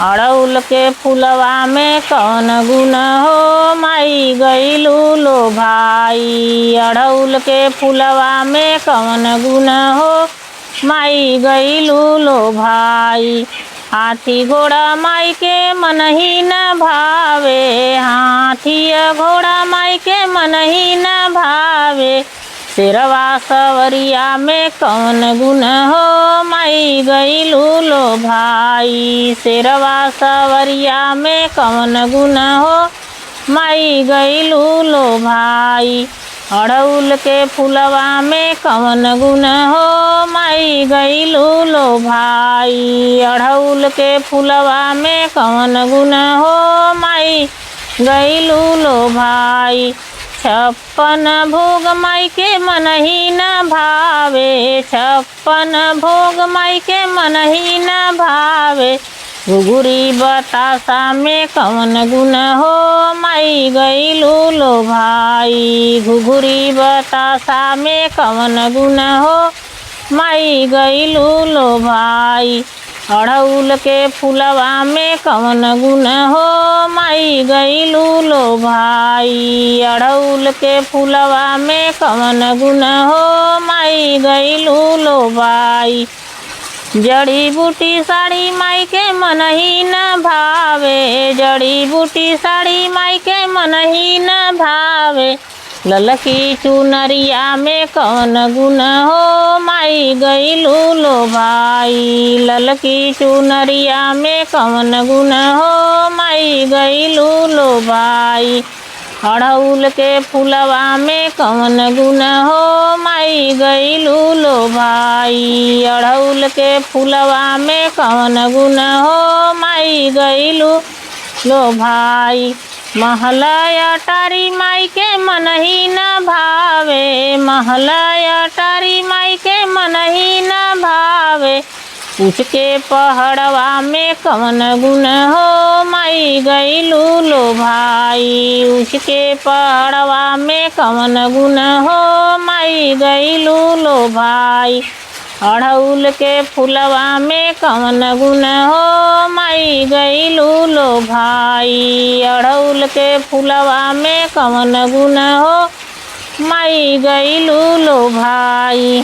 अड़उल के फुलवा में कौन गुण हो माई गइलू लो भाई। अड़उल के फुलवा में कौन गुण हो माई गइलू लो भाई। हाथी घोड़ा माई के मन ही न भावे, हाथी घोड़ा माई के मन ही न भावे। शेरवा सवरिया में कौन गुण हो माई गइलू लो भाई। शेरवा सवरिया में कौन गुण हो माई गइलू लो भाई। अड़उल के फुलवा में कौन गुण हो माई गइलू लो भाई। अड़उल के फुलवा में कौन गुण हो माई गइलू लो भाई। 56 भोग माई के मन ही न भावे, 56 भोग माई के मन ही न भावे। घुघुरी बतासा में कौन गुण हो माई गइलू लो भाई। घुघुरी बतासा में कौन गुण हो माई गइलू लो भाई। अड़उल के फुलवा में कौन गुण हो माई गइलू लो भाई। अड़उल के फुलवा में कौन गुण हो माई गइलू लो भाई। जड़ी बूटी साड़ी माई के मन ही न भावे, जड़ी बूटी साड़ी माई के मन ही न भावे। ललकी चुनरिया में कौन गुण हो माई गइलू लो भाई। ललकी चुनरिया में कौन गुण हो माई गइलू लो भाई। अड़उल के फुलवा में कौन गुण हो माई गइलू लो भाई। अड़उल के फुलवा में कौन गुण हो माई गइलू लो भाई। महला अटारी माई के मन ही न भावे, महला अटारी माई के मन ही न भावे। ऊँच के पहाड़वा में कौन गुण हो माई गइलू लो भाई। ऊँच के पहाड़वा में कौन गुण हो माई गइलू लो भाई। अड़उल के फुलवा में कौन गुण हो माई गइलू लो भाई। अड़उल के फुलवा में कौन गुण हो माई गइलू लो भाई।